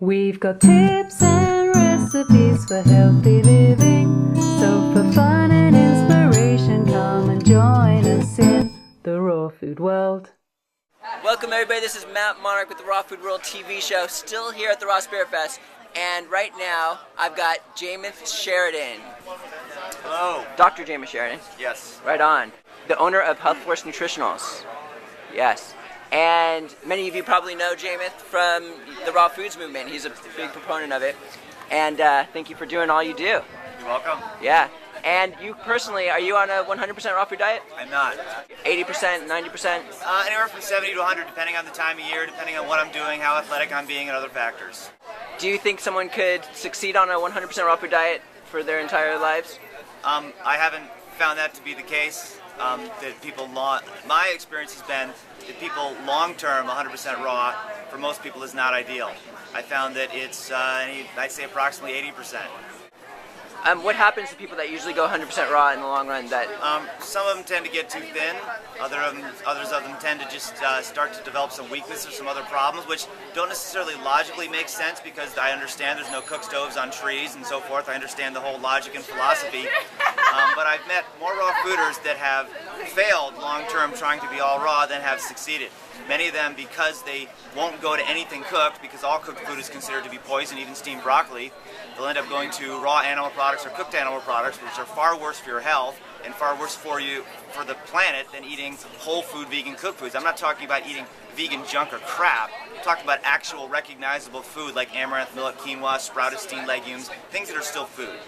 We've got tips and recipes for healthy living. So for fun and inspiration, come and join us in the raw food world. Welcome everybody, this is Matt Monarch with the Raw Food World TV show, still here at the Raw Spirit Fest. And right now, I've got Jameth Sheridan. Hello. Dr. Jameth Sheridan. Yes. Right on. The owner of Healthforce Nutritionals. Yes. And many of you probably know Jameth from the raw foods movement. He's a big proponent of it. And thank you for doing all you do. You're welcome. Yeah. And you personally, are you on a 100% raw food diet? I'm not. 80%, 90%? Anywhere from 70 to 100, depending on the time of year, depending on what I'm doing, how athletic I'm being, and other factors. Do you think someone could succeed on a 100% raw food diet for their entire lives? I haven't found that to be the case. That people my experience has been that people long-term 100% raw for most people is not ideal. I found that it's I'd say approximately 80%. What happens to people that usually go 100% raw in the long run? That some of them tend to get too thin. Others of them tend to just start to develop some weakness or some other problems, which don't necessarily logically make sense because I understand there's no cook stoves on trees and so forth. I understand the whole logic and philosophy. But I've met more raw fooders that have failed long-term trying to be all raw than have succeeded. Many of them, because they won't go to anything cooked, because all cooked food is considered to be poison, even steamed broccoli, they'll end up going to raw animal products or cooked animal products, which are far worse for your health and far worse for the planet than eating whole food vegan cooked foods. I'm not talking about eating vegan junk or crap. I'm talking about actual recognizable food like amaranth, millet, quinoa, sprouted steamed legumes, things that are still food.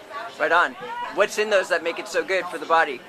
Right on. What's in those that make it so good for the body?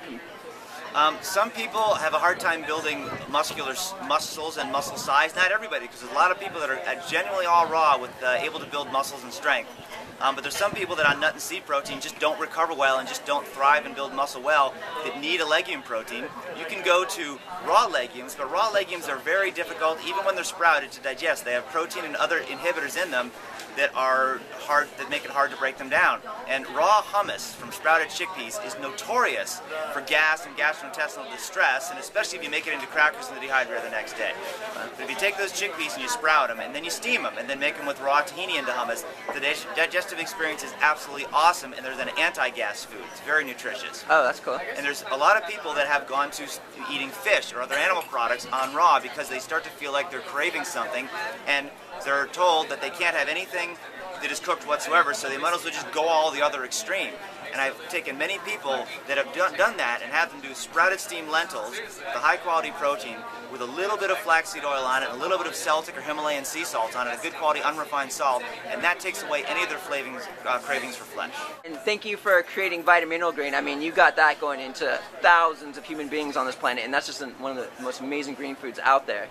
Some people have a hard time building muscles and muscle size. Not everybody, because there's a lot of people that are genuinely all raw with able to build muscles and strength. But there's some people that on nut and seed protein just don't recover well and just don't thrive and build muscle well that need a legume protein. You can go to raw legumes, but raw legumes are very difficult, even when they're sprouted, to digest. They have protein and other inhibitors in them that are hard, that make it hard to break them down. And raw hummus from sprouted chickpeas is notorious for gas and gastrointestinal distress, and especially if you make it into crackers in the dehydrator the next day. But if you take those chickpeas and you sprout them, and then you steam them, and then make them with raw tahini into hummus, the digestive experience is absolutely awesome, and there's an anti-gas food. It's very nutritious. Oh, that's cool. And there's a lot of people that have gone to eating fish or other animal products on raw because they start to feel like they're craving something, and they're told that they can't have anything that is cooked whatsoever, so they might as well just go all the other extreme. And I've taken many people that have done that and have them do sprouted steamed lentils, the high quality protein, with a little bit of flaxseed oil on it, a little bit of Celtic or Himalayan sea salt on it, a good quality unrefined salt, and that takes away any of their cravings for flesh. And thank you for creating Vitamin Green. I mean, you got that going into thousands of human beings on this planet, and that's just one of the most amazing green foods out there.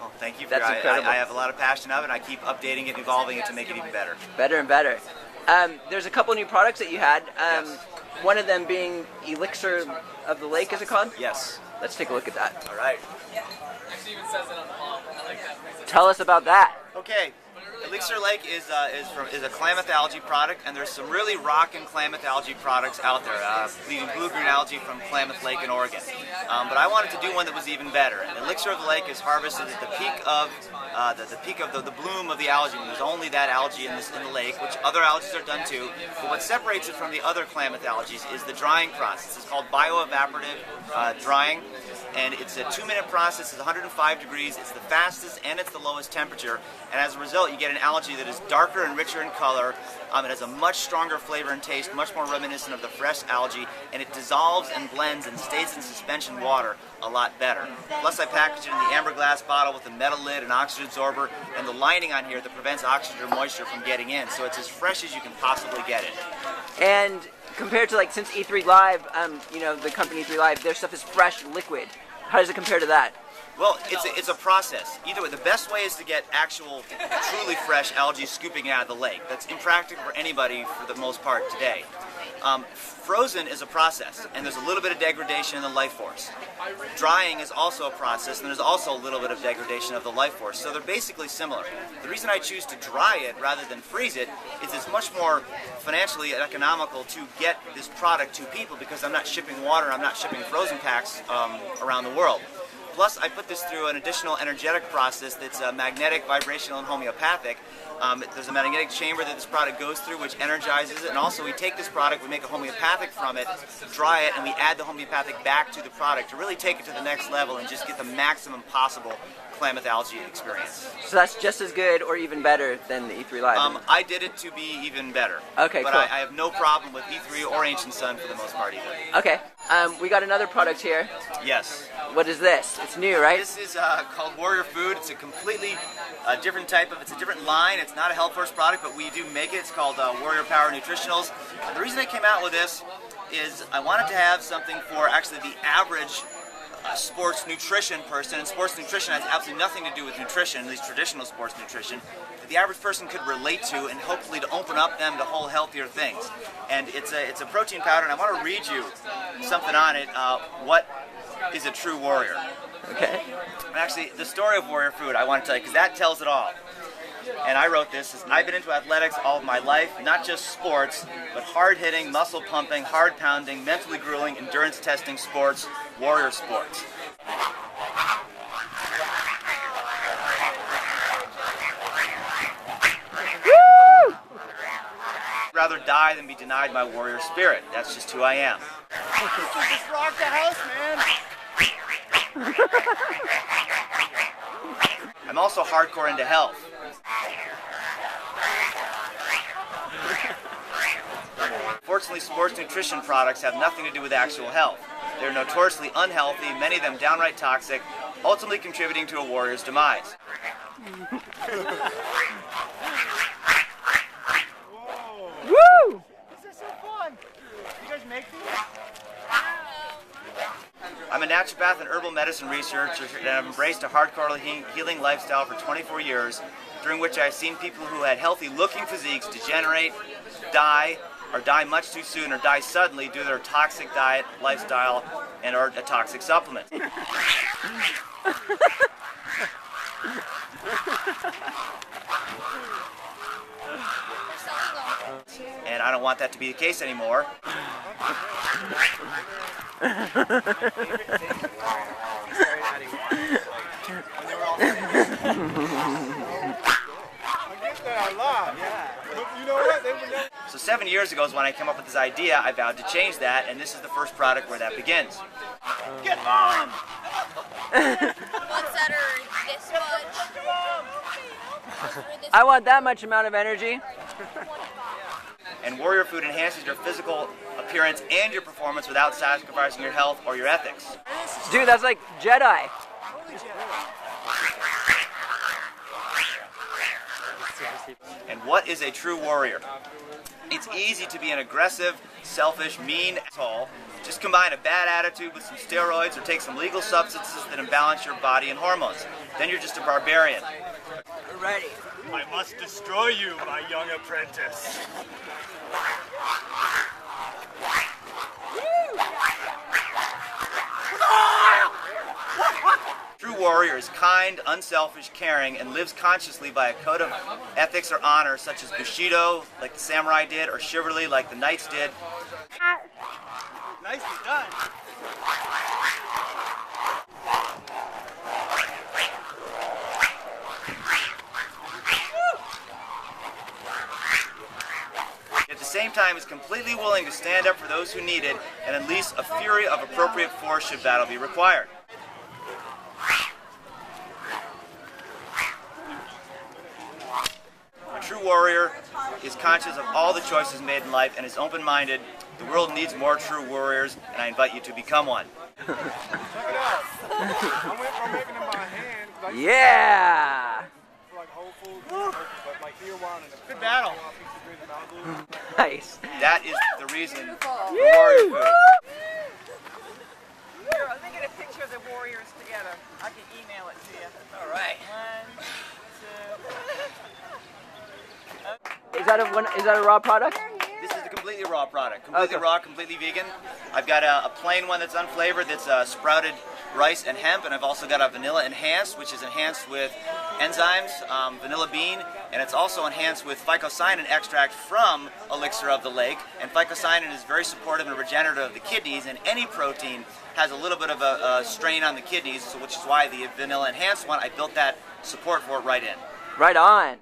Well, thank you. That's incredible. I have a lot of passion of it, and I keep updating it, evolving it to make it even better. Better and better. There's a couple new products that you had. Yes. One of them being Elixir of the Lake, is it called? Yes. Let's take a look at that. All right. Actually even says it on the bottle. I like that. Tell us about that. Okay. Elixir Lake is a Klamath algae product, and there's some really rockin' Klamath algae products out there, leading blue-green algae from Klamath Lake in Oregon. But I wanted to do one that was even better. And Elixir of the Lake is harvested at the peak of the bloom of the algae, when there's only that algae in the lake, which other algae are done too. But what separates it from the other Klamath algae is the drying process. It's called bioevaporative drying. And it's a 2-minute process. It's 105 degrees. It's the fastest and it's the lowest temperature. And as a result, you get an algae that is darker and richer in color. It has a much stronger flavor and taste, much more reminiscent of the fresh algae, and it dissolves and blends and stays in suspension water a lot better. Plus, I package it in the amber glass bottle with a metal lid, an oxygen absorber, and the lining on here that prevents oxygen or moisture from getting in. So it's as fresh as you can possibly get it. And compared to, like, since E3 Live, the company E3 Live, their stuff is fresh liquid. How does it compare to that? Well, it's a process. Either way, the best way is to get actual, truly fresh algae scooping out of the lake. That's impractical for anybody for the most part today. Frozen is a process, and there's a little bit of degradation in the life force. Drying is also a process, and there's also a little bit of degradation of the life force. So they're basically similar. The reason I choose to dry it rather than freeze it is it's much more financially economical to get this product to people because I'm not shipping water, I'm not shipping frozen packs around the world. Plus, I put this through an additional energetic process that's magnetic, vibrational, and homeopathic. There's a magnetic chamber that this product goes through which energizes it, and also we take this product, we make a homeopathic from it, dry it, and we add the homeopathic back to the product to really take it to the next level and just get the maximum possible Klamath algae experience. So that's just as good or even better than the E3 Live? I did it to be even better. Okay, but cool. I have no problem with E3 or Ancient Sun for the most part either. Okay, we got another product here. Yes. What is this? It's new, right? This is called Warrior Food. It's a completely different type of, it's a different line. It's not a Healthforce product, but we do make it. It's called Warrior Power Nutritionals. And the reason I came out with this is I wanted to have something for actually the average sports nutrition person, and sports nutrition has absolutely nothing to do with nutrition, at least traditional sports nutrition, that the average person could relate to and hopefully to open up them to whole healthier things. And it's a protein powder, and I want to read you something on it, what is a true warrior. Okay. And actually, the story of Warrior Food I want to tell you, because that tells it all. And I wrote this, I've been into athletics all of my life, not just sports, but hard-hitting, muscle-pumping, hard-pounding, mentally grueling, endurance-testing sports, warrior sports. Woo! I'd rather die than be denied my warrior spirit. That's just who I am. Just rock the house, man. I'm also hardcore into health. Fortunately, sports nutrition products have nothing to do with actual health. They're notoriously unhealthy, many of them downright toxic, ultimately contributing to a warrior's demise. Woo! This is so fun. You guys make these? I'm a naturopath and herbal medicine researcher, and I've embraced a hardcore healing lifestyle for 24 years, during which I've seen people who had healthy-looking physiques degenerate, die, or die much too soon, or die suddenly due to their toxic diet, lifestyle, and or a toxic supplement. And I don't want that to be the case anymore. So 7 years ago is when I came up with this idea. I vowed to change that, and this is the first product where that begins. Get on! Ones that are this much. I want that much amount of energy. And Warrior Food enhances your physical appearance and your performance without sacrificing your health or your ethics. Dude, that's like Jedi. And what is a true warrior? It's easy to be an aggressive, selfish, mean asshole. Just combine a bad attitude with some steroids or take some legal substances that imbalance your body and hormones. Then you're just a barbarian. We're ready. I must destroy you, my young apprentice. True warrior is kind, unselfish, caring, and lives consciously by a code of ethics or honor, such as Bushido, like the samurai did, or chivalry, like the knights did. Nicely done. At the same time, is completely willing to stand up for those who need it and unleash a fury of appropriate force should battle be required. A true warrior is conscious of all the choices made in life and is open-minded. The world needs more true warriors, and I invite you to become one. Check it out. I went from making them by hand, like, Yeah! for like Whole Foods, but like here one and a good battle. Nice. That is the reason for Warrior Food. Here, let me get a picture of the warriors together. I can email it to you. All right. 1, 2. Is that a raw product? This is a completely raw product. Completely raw, completely vegan. I've got a plain one that's unflavored, that's sprouted rice and hemp, and I've also got a vanilla enhanced, which is enhanced with enzymes, vanilla bean, and it's also enhanced with phycocyanin extract from Elixir of the Lake. And phycocyanin is very supportive and regenerative of the kidneys, and any protein has a little bit of a strain on the kidneys, so which is why the vanilla enhanced one, I built that support for it right in. Right on.